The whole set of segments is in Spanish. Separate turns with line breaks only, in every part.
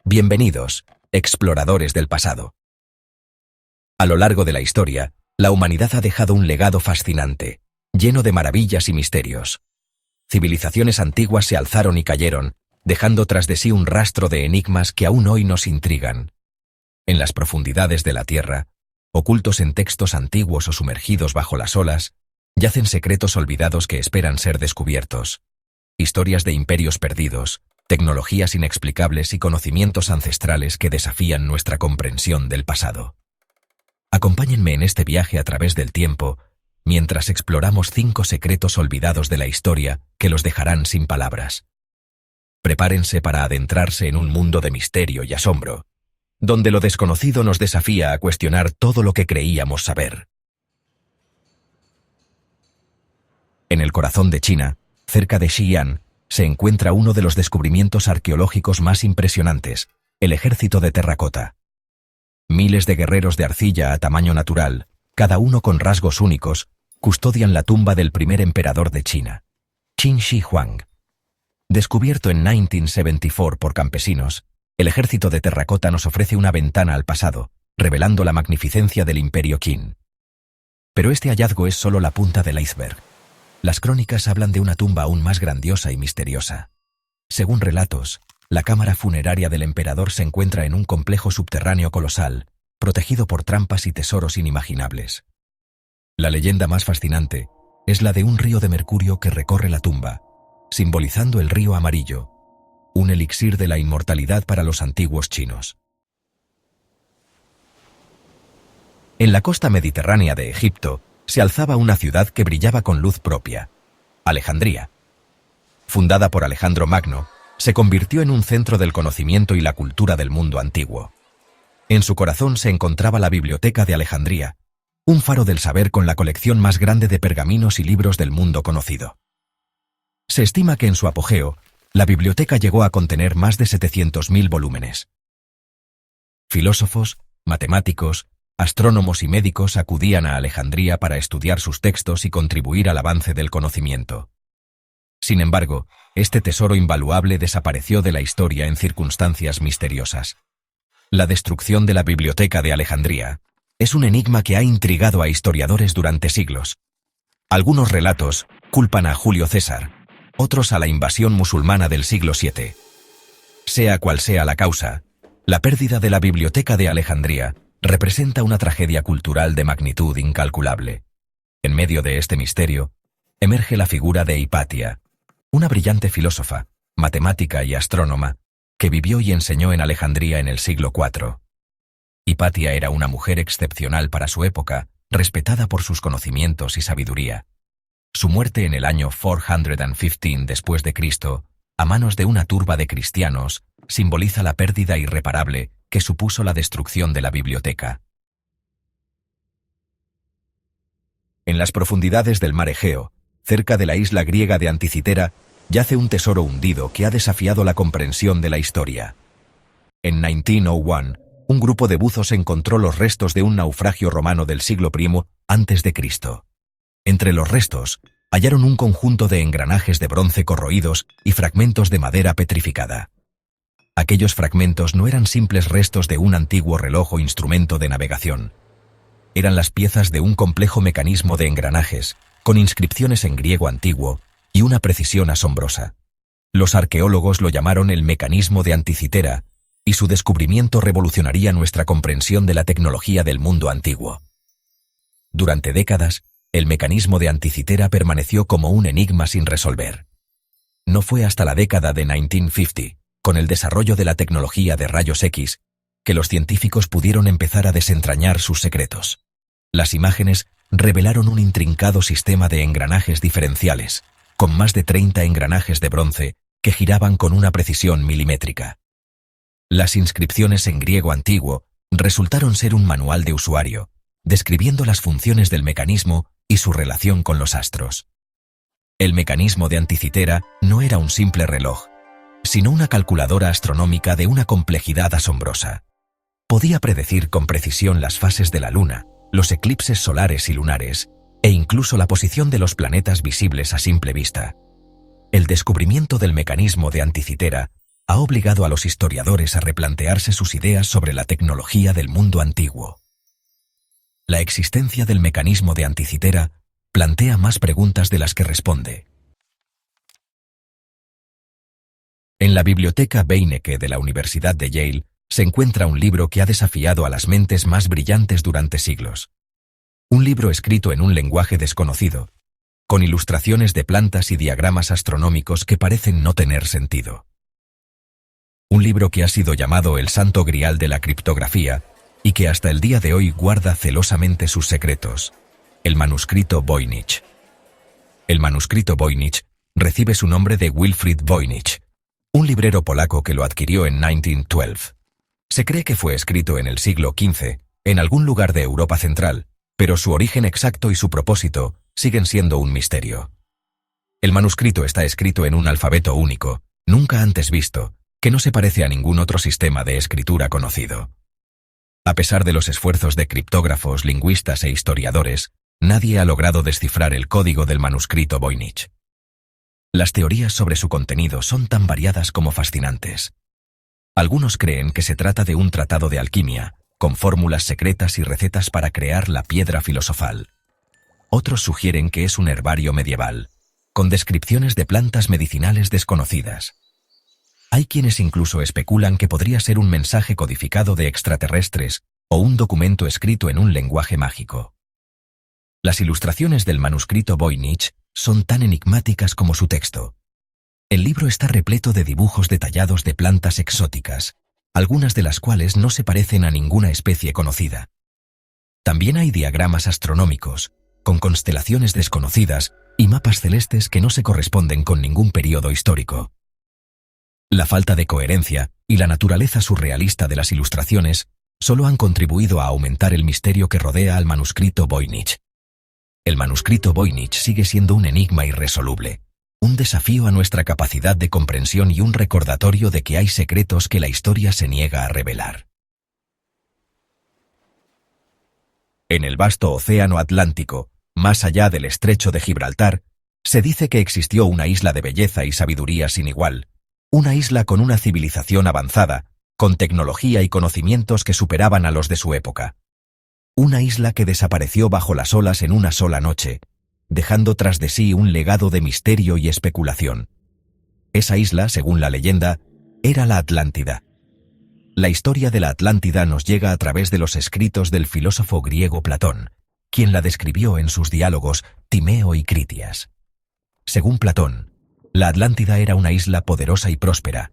Bienvenidos, exploradores del pasado. A lo largo de la historia, la humanidad ha dejado un legado fascinante, lleno de maravillas y misterios. Civilizaciones antiguas se alzaron y cayeron, dejando tras de sí un rastro de enigmas que aún hoy nos intrigan. En las profundidades de la Tierra, ocultos en textos antiguos o sumergidos bajo las olas, yacen secretos olvidados que esperan ser descubiertos. Historias de imperios perdidos, tecnologías inexplicables y conocimientos ancestrales que desafían nuestra comprensión del pasado. Acompáñenme en este viaje a través del tiempo, mientras exploramos 5 secretos olvidados de la historia que los dejarán sin palabras. Prepárense para adentrarse en un mundo de misterio y asombro, donde lo desconocido nos desafía a cuestionar todo lo que creíamos saber. En el corazón de China, cerca de Xi'an, se encuentra uno de los descubrimientos arqueológicos más impresionantes, el ejército de terracota. Miles de guerreros de arcilla a tamaño natural, cada uno con rasgos únicos, custodian la tumba del primer emperador de China, Qin Shi Huang. Descubierto en 1974 por campesinos, el ejército de terracota nos ofrece una ventana al pasado, revelando la magnificencia del imperio Qin. Pero este hallazgo es solo la punta del iceberg. Las crónicas hablan de una tumba aún más grandiosa y misteriosa. Según relatos, la cámara funeraria del emperador se encuentra en un complejo subterráneo colosal, protegido por trampas y tesoros inimaginables. La leyenda más fascinante es la de un río de mercurio que recorre la tumba, simbolizando el río amarillo, un elixir de la inmortalidad para los antiguos chinos. En la costa mediterránea de Egipto se alzaba una ciudad que brillaba con luz propia, Alejandría. Fundada por Alejandro Magno, se convirtió en un centro del conocimiento y la cultura del mundo antiguo. En su corazón se encontraba la Biblioteca de Alejandría, un faro del saber con la colección más grande de pergaminos y libros del mundo conocido. Se estima que en su apogeo, la biblioteca llegó a contener más de 700.000 volúmenes. Filósofos, matemáticos, astrónomos y médicos acudían a Alejandría para estudiar sus textos y contribuir al avance del conocimiento. Sin embargo, este tesoro invaluable desapareció de la historia en circunstancias misteriosas. La destrucción de la Biblioteca de Alejandría es un enigma que ha intrigado a historiadores durante siglos. Algunos relatos culpan a Julio César, otros a la invasión musulmana del siglo VII. Sea cual sea la causa, la pérdida de la Biblioteca de Alejandría representa una tragedia cultural de magnitud incalculable. En medio de este misterio, emerge la figura de Hipatia, una brillante filósofa, matemática y astrónoma, que vivió y enseñó en Alejandría en el siglo IV. Hipatia era una mujer excepcional para su época, respetada por sus conocimientos y sabiduría. Su muerte en el año 415 después de Cristo, a manos de una turba de cristianos, simboliza la pérdida irreparable que supuso la destrucción de la biblioteca. En las profundidades del mar Egeo, cerca de la isla griega de Anticitera, yace un tesoro hundido que ha desafiado la comprensión de la historia. En 1901, un grupo de buzos encontró los restos de un naufragio romano del siglo I a.C. Entre los restos, hallaron un conjunto de engranajes de bronce corroídos y fragmentos de madera petrificada. Aquellos fragmentos no eran simples restos de un antiguo reloj o instrumento de navegación. Eran las piezas de un complejo mecanismo de engranajes, con inscripciones en griego antiguo y una precisión asombrosa. Los arqueólogos lo llamaron el mecanismo de Anticitera, y su descubrimiento revolucionaría nuestra comprensión de la tecnología del mundo antiguo. Durante décadas, el mecanismo de Anticitera permaneció como un enigma sin resolver. No fue hasta la década de 1950, con el desarrollo de la tecnología de rayos X, que los científicos pudieron empezar a desentrañar sus secretos. Las imágenes revelaron un intrincado sistema de engranajes diferenciales, con más de 30 engranajes de bronce que giraban con una precisión milimétrica. Las inscripciones en griego antiguo resultaron ser un manual de usuario, describiendo las funciones del mecanismo y su relación con los astros. El mecanismo de Anticitera no era un simple reloj, sino una calculadora astronómica de una complejidad asombrosa. Podía predecir con precisión las fases de la Luna, los eclipses solares y lunares, e incluso la posición de los planetas visibles a simple vista. El descubrimiento del mecanismo de Anticitera ha obligado a los historiadores a replantearse sus ideas sobre la tecnología del mundo antiguo. La existencia del mecanismo de Anticitera plantea más preguntas de las que responde. En la biblioteca Beinecke de la Universidad de Yale se encuentra un libro que ha desafiado a las mentes más brillantes durante siglos. Un libro escrito en un lenguaje desconocido, con ilustraciones de plantas y diagramas astronómicos que parecen no tener sentido. Un libro que ha sido llamado el Santo Grial de la criptografía y que hasta el día de hoy guarda celosamente sus secretos, el manuscrito Voynich. El manuscrito Voynich recibe su nombre de Wilfrid Voynich, un librero polaco que lo adquirió en 1912. Se cree que fue escrito en el siglo XV, en algún lugar de Europa Central, pero su origen exacto y su propósito siguen siendo un misterio. El manuscrito está escrito en un alfabeto único, nunca antes visto, que no se parece a ningún otro sistema de escritura conocido. A pesar de los esfuerzos de criptógrafos, lingüistas e historiadores, nadie ha logrado descifrar el código del manuscrito Voynich. Las teorías sobre su contenido son tan variadas como fascinantes. Algunos creen que se trata de un tratado de alquimia, con fórmulas secretas y recetas para crear la piedra filosofal. Otros sugieren que es un herbario medieval, con descripciones de plantas medicinales desconocidas. Hay quienes incluso especulan que podría ser un mensaje codificado de extraterrestres o un documento escrito en un lenguaje mágico. Las ilustraciones del manuscrito Voynich son tan enigmáticas como su texto. El libro está repleto de dibujos detallados de plantas exóticas, algunas de las cuales no se parecen a ninguna especie conocida. También hay diagramas astronómicos, con constelaciones desconocidas y mapas celestes que no se corresponden con ningún período histórico. La falta de coherencia y la naturaleza surrealista de las ilustraciones solo han contribuido a aumentar el misterio que rodea al manuscrito Voynich. El manuscrito Voynich sigue siendo un enigma irresoluble, un desafío a nuestra capacidad de comprensión y un recordatorio de que hay secretos que la historia se niega a revelar. En el vasto océano Atlántico, más allá del estrecho de Gibraltar, se dice que existió una isla de belleza y sabiduría sin igual, una isla con una civilización avanzada, con tecnología y conocimientos que superaban a los de su época. Una isla que desapareció bajo las olas en una sola noche, dejando tras de sí un legado de misterio y especulación. Esa isla, según la leyenda, era la Atlántida. La historia de la Atlántida nos llega a través de los escritos del filósofo griego Platón, quien la describió en sus diálogos Timeo y Critias. Según Platón, la Atlántida era una isla poderosa y próspera,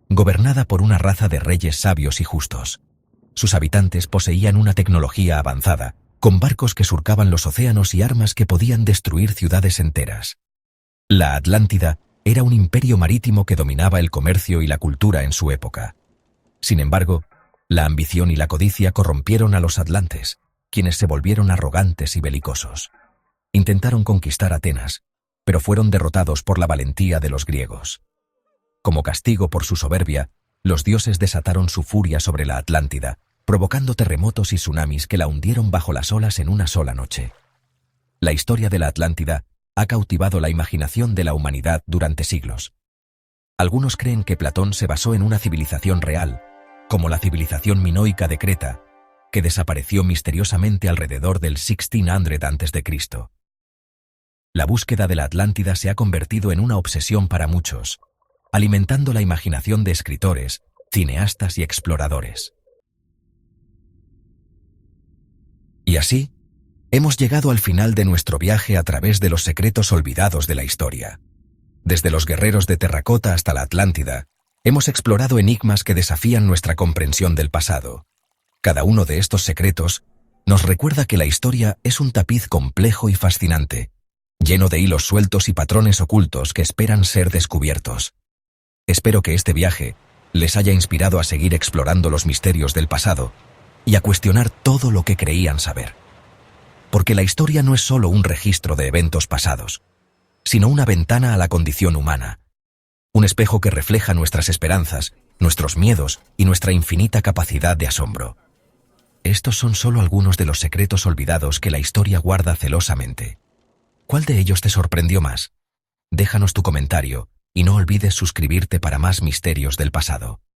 gobernada por una raza de reyes sabios y justos. Sus habitantes poseían una tecnología avanzada, con barcos que surcaban los océanos y armas que podían destruir ciudades enteras. La Atlántida era un imperio marítimo que dominaba el comercio y la cultura en su época. Sin embargo, la ambición y la codicia corrompieron a los atlantes, quienes se volvieron arrogantes y belicosos. Intentaron conquistar Atenas, pero fueron derrotados por la valentía de los griegos. Como castigo por su soberbia, los dioses desataron su furia sobre la Atlántida, provocando terremotos y tsunamis que la hundieron bajo las olas en una sola noche. La historia de la Atlántida ha cautivado la imaginación de la humanidad durante siglos. Algunos creen que Platón se basó en una civilización real, como la civilización minoica de Creta, que desapareció misteriosamente alrededor del 1600 a.C. La búsqueda de la Atlántida se ha convertido en una obsesión para muchos, alimentando la imaginación de escritores, cineastas y exploradores. Y así, hemos llegado al final de nuestro viaje a través de los secretos olvidados de la historia. Desde los guerreros de terracota hasta la Atlántida, hemos explorado enigmas que desafían nuestra comprensión del pasado. Cada uno de estos secretos nos recuerda que la historia es un tapiz complejo y fascinante, lleno de hilos sueltos y patrones ocultos que esperan ser descubiertos. Espero que este viaje les haya inspirado a seguir explorando los misterios del pasado y a cuestionar todo lo que creían saber. Porque la historia no es solo un registro de eventos pasados, sino una ventana a la condición humana, un espejo que refleja nuestras esperanzas, nuestros miedos y nuestra infinita capacidad de asombro. Estos son solo algunos de los secretos olvidados que la historia guarda celosamente. ¿Cuál de ellos te sorprendió más? Déjanos tu comentario y no olvides suscribirte para más misterios del pasado.